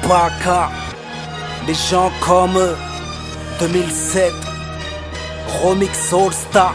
Baka, les gens comme eux, 2007, Remix All Star.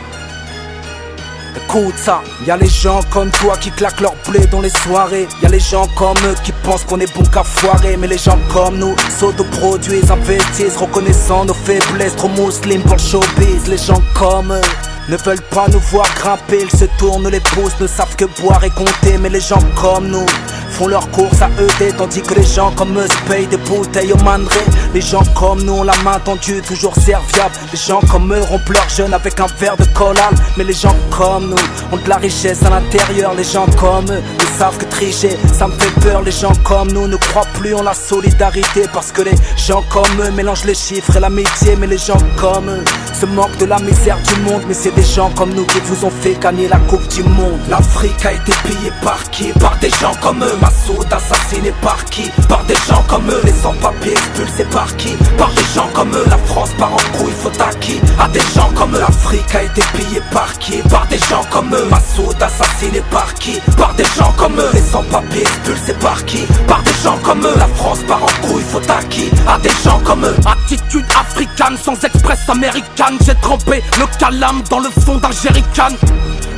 Écoute ça, y'a les gens comme toi qui claquent leur blé dans les soirées. Y'a les gens comme eux qui pensent qu'on est bon qu'à foirer. Mais les gens comme nous s'autoproduisent, investissent, reconnaissant nos faiblesses. Trop musulmans pour le showbiz. Les gens comme eux ne veulent pas nous voir grimper. Ils se tournent les pouces, ne savent que boire et compter. Mais les gens comme nous font leurs courses à ED, tandis que les gens comme eux se payent des bouteilles au mandaré. Les gens comme nous ont la main tendue, toujours serviable. Les gens comme eux rompent leur jeûne avec un verre de collal. Mais les gens comme nous ont de la richesse à l'intérieur. Les gens comme eux ne savent que tricher, ça me fait peur. Les gens comme nous ne croient plus en la solidarité, parce que les gens comme eux mélangent les chiffres et l'amitié. Mais les gens comme eux se moquent de la misère du monde. Mais c'est des gens comme nous qui vous ont fait gagner la coupe du monde. L'Afrique a été pillée par qui? Par des gens comme eux. Massoud assassiné par qui? Par des gens comme eux. Les sans-papiers expulsés par qui? Par des gens comme eux. La France part en couille, faut à qui? À des gens comme eux. L'Afrique a été pillée par qui? Par des gens comme eux. Massoud assassiné par qui? Par des gens comme eux. Les sans-papiers expulsés par qui? Par des gens comme eux. La France part en couille, faut à qui? À des gens comme eux. Attitude africaine sans express américaine. J'ai trempé le calame dans le fond d'un jerrycan.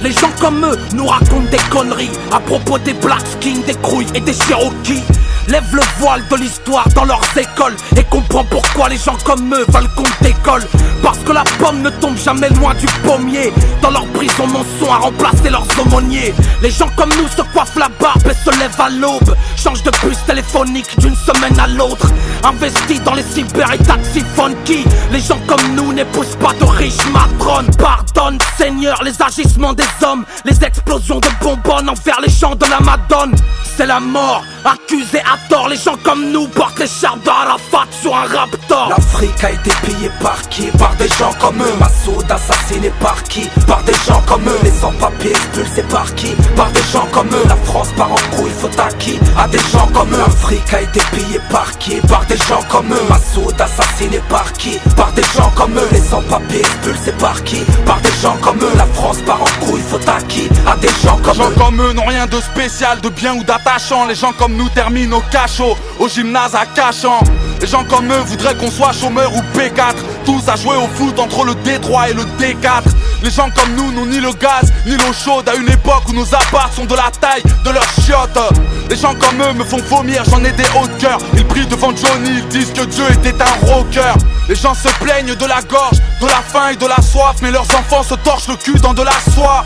Les gens comme eux nous racontent des conneries à propos des Black Skins, des Crouilles et des Cherokees. Lève le voile de l'histoire dans leurs écoles et comprends pourquoi les gens comme eux veulent qu'on décolle. Parce que la pomme ne tombe jamais loin du pommier. Dans leur prison mensonge à remplacer leurs aumôniers. Les gens comme nous se coiffent la barbe et se lèvent à l'aube. Changent de puce téléphonique d'une semaine à l'autre. Investis dans les cyber et taxis funky. Les gens comme nous n'épousent pas de riches matrones. Pardonne Seigneur les agissements des hommes, les explosions de bonbonnes envers les gens de la Madone. C'est la mort, accusés à tort. Les gens comme nous portent les chars d'Arafat sur un raptor. L'Afrique a été pillée par qui? Par des gens comme eux. Massoud assassiné par qui? Par des gens comme eux. Les sans-papiers expulsés par qui? Par des gens comme eux. La France part en couille, faut à qui? À des gens comme eux. L'Afrique a été pillée par qui? Par des gens comme eux. Massoud assassiné par qui? Par des gens comme eux. Les sans-papiers expulsés par qui? Par des gens comme eux. La France part en couille, faut à qui? À des gens comme eux. Les gens comme eux n'ont rien de spécial, de bien ou d'attachant. Les gens comme nous terminent au cachot, au gymnase à Cachan. Les gens comme eux voudraient qu'on soit chômeur ou P4, tous à jouer au foot entre le D3 et le D4. Les gens comme nous n'ont ni le gaz, ni l'eau chaude à une époque où nos apparts sont de la taille de leurs chiottes. Les gens comme eux me font vomir, j'en ai des hauts de cœur. Ils prient devant Johnny, ils disent que Dieu était un rocker. Les gens se plaignent de la gorge, de la faim et de la soif, mais leurs enfants se torchent le cul dans de la soie.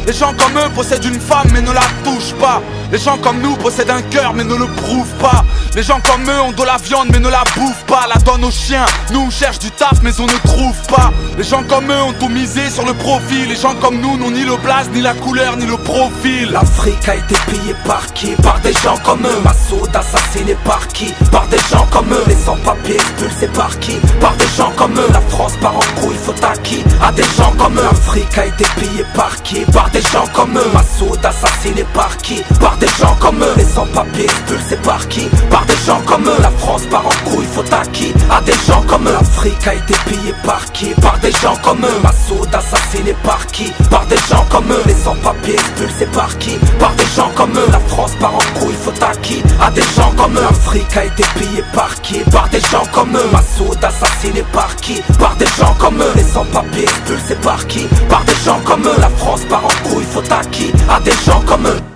Les gens comme eux possèdent une femme mais ne la touchent pas. Les gens comme nous possèdent un cœur mais ne le prouvent pas. Les gens comme eux ont de la viande mais ne la bouffent pas. La donnent aux chiens, nous on cherche du taf mais on ne trouve pas. Les gens comme eux ont tout misé sur le profil. Les gens comme nous n'ont ni le blaze, ni la couleur, ni le profil. L'Afrique a été pillée par qui? Par des gens comme eux. Massoud assassiné par qui? Par des gens comme eux. Les sans-papiers expulsés par qui? Par des gens comme eux. La France part en couille, faut à qui? À des gens comme eux. L'Afrique a été pillée par qui? Par des gens comme eux. Massoud assassiné par qui? Par des gens comme eux. Les sans-papiers expulsés par qui? Par des gens comme eux. La France part en couille, faut à qui? À des gens comme eux. L'Afrique a été pillée par qui? Par des gens comme eux. Massoud assassiné par qui? Par des gens comme eux. Les sans-papiers expulsés par qui? Par des gens comme eux. La France part en couille, faut à qui? À des gens comme eux. L'Afrique a été pillée par qui? Par des gens comme eux. Massoud assassiné par qui? Par des gens comme eux. Les sans-papiers expulsés par qui? Par des gens comme eux. La France part en couille, faut à qui? À des gens comme eux.